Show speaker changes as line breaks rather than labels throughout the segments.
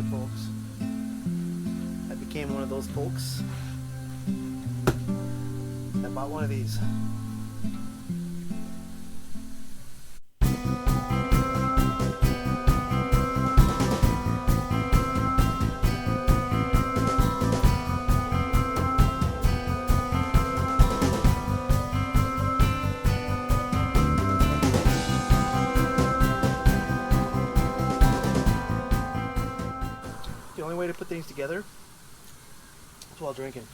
it, folks. I became one of those folks that bought one of these. The only way to put things together is while drinking.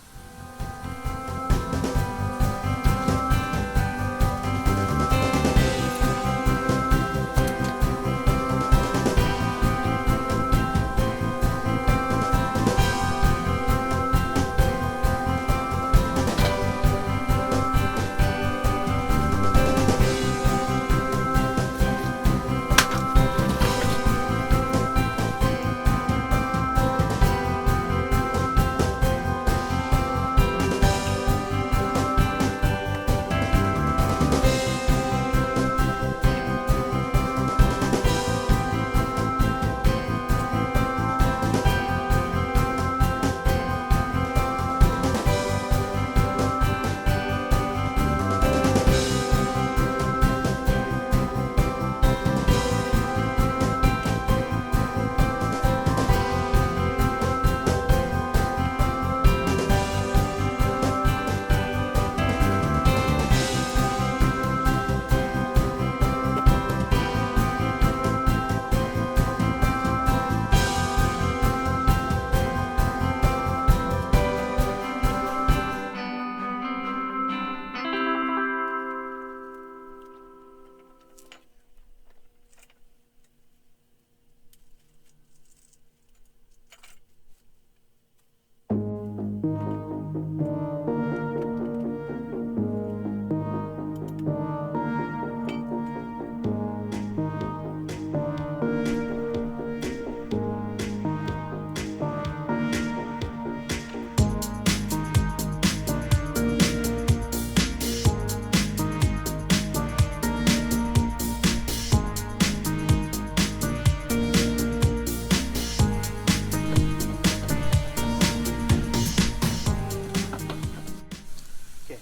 Okay,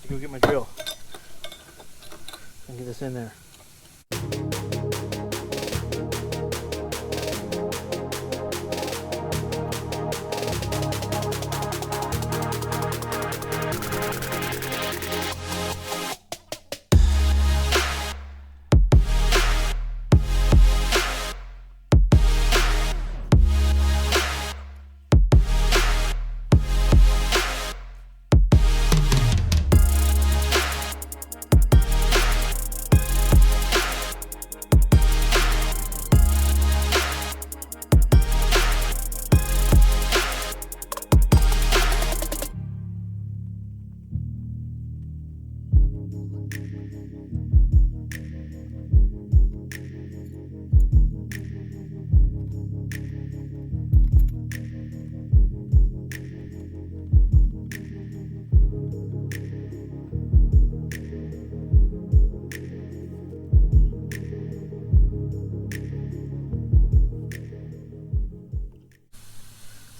go get my drill and get this in there.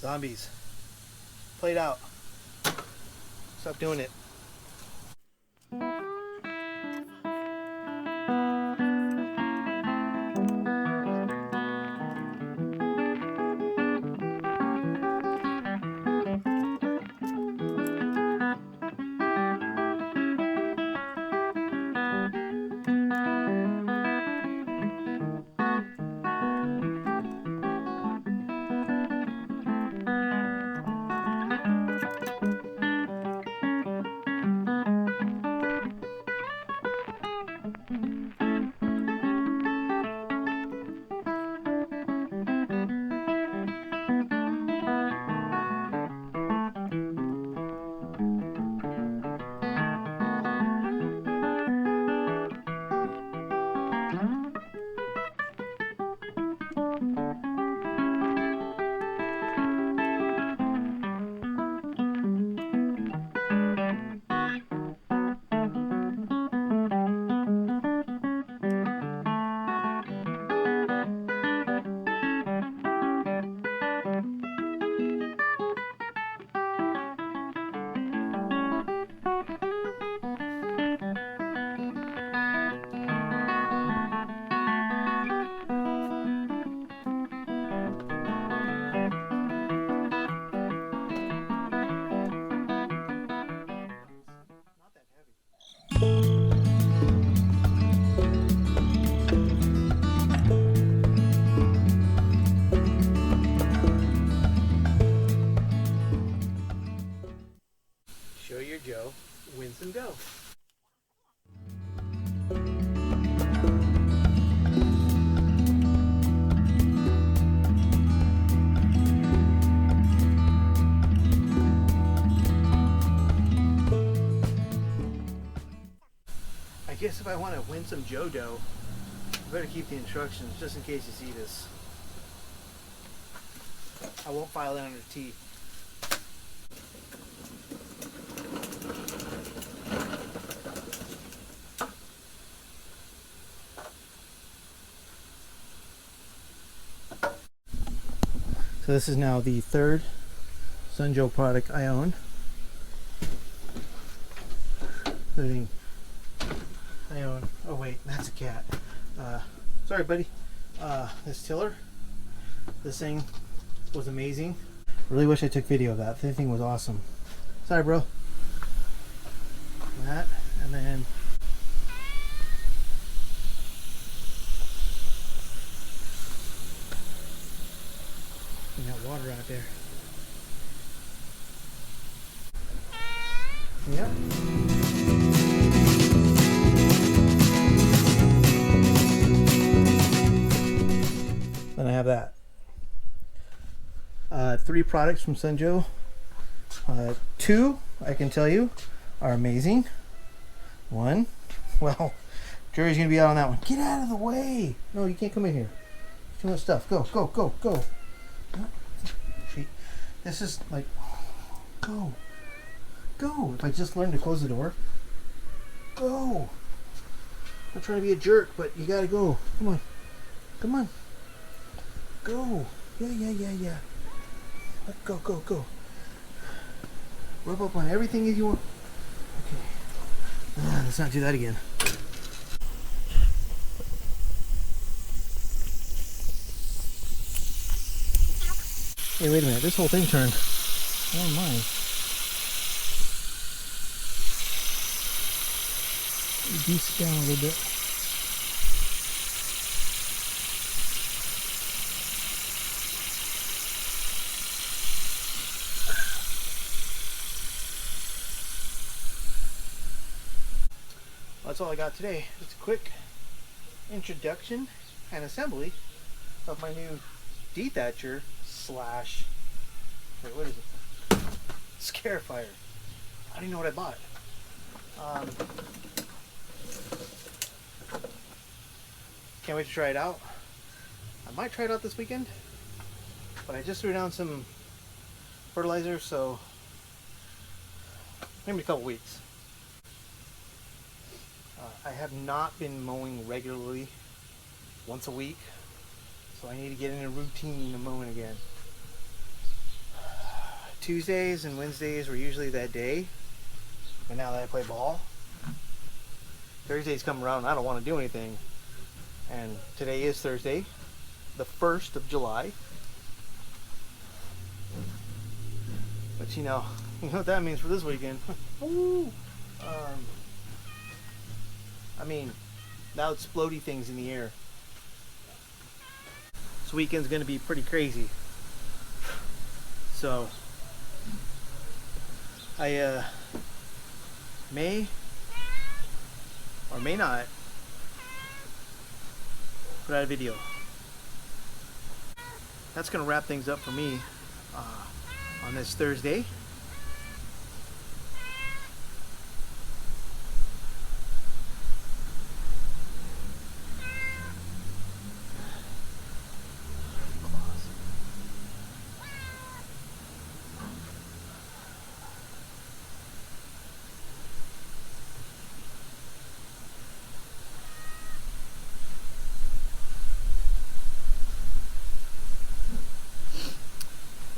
Zombies. Played out. Stop doing it. I want to win some JoDo, I better keep the instructions just in case you see this. I won't file it under T. So this is now the third Sunjoe product I own. Including, I own, oh wait, that's a cat. Sorry buddy. This tiller. This thing was amazing. Really wish I took video of that. The thing was awesome. Sorry bro. That, and then and that water out there. Yep. Then I have that. 3 products from Sunjoe. 2, I can tell you, are amazing. 1, well, jury's gonna be out on that one. Get out of the way! No, you can't come in here. Too much stuff. Go, go, go, go. This is like, go. Go. If I just learned to close the door. Go. I'm not trying to be a jerk, but you gotta go. Come on. Come on. Go. Yeah, yeah, yeah, yeah. Go, go, go. Rub up on everything if you want. Okay. Let's not do that again. Hey, wait a minute. This whole thing turned. Oh my. Goose down a little bit. That's all I got today. Just a quick introduction and assembly of my new dethatcher slash, wait, what is it? Scarifier. I don't even know what I bought. Can't wait to try it out. I might try it out this weekend, but I just threw down some fertilizer, so maybe a couple weeks. I have not been mowing regularly, once a week, so I need to get in a routine of mowing again. Tuesdays and Wednesdays were usually that day, but now that I play ball, Thursdays come around and I don't want to do anything. And today is Thursday, the 1st of July. But you know what that means for this weekend. Woo! I mean, loud explodey things in the air. This weekend's gonna be pretty crazy. So I may or may not put out a video. That's gonna wrap things up for me on this Thursday.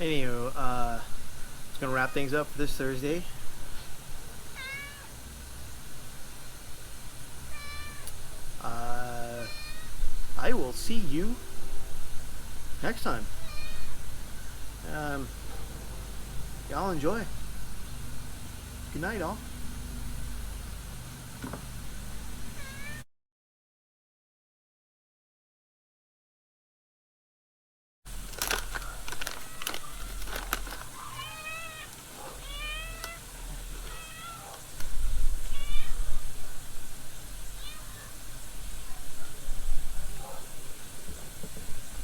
Anywho, it's gonna wrap things up for this Thursday. I will see you next time. Y'all enjoy. Good night, all.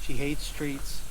She hates streets.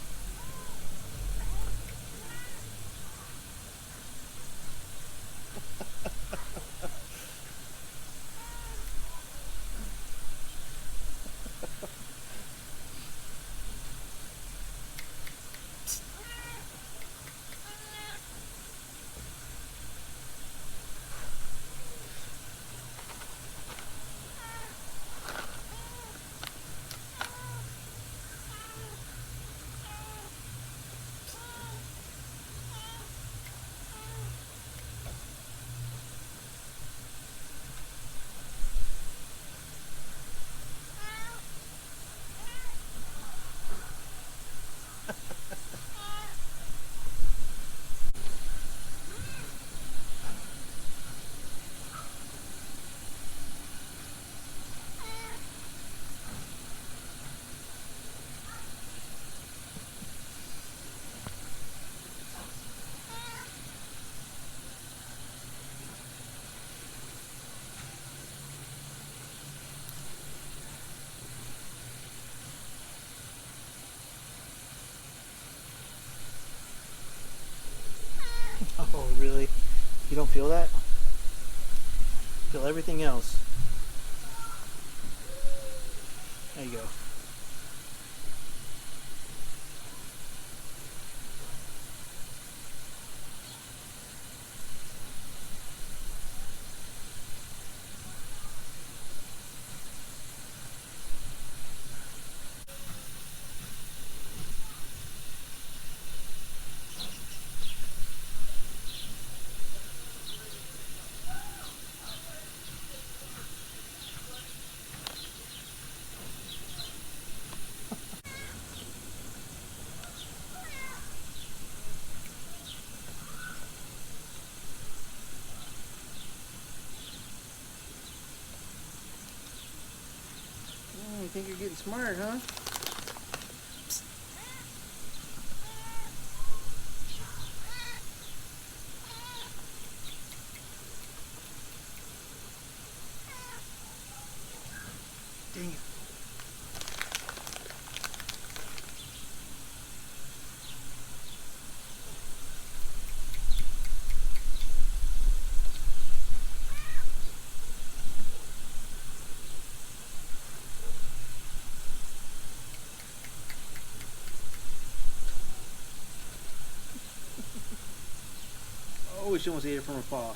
feel that? Feel everything else. There you go. You think you're getting smart, huh? Dang it. Oh, she almost ate it from her paw.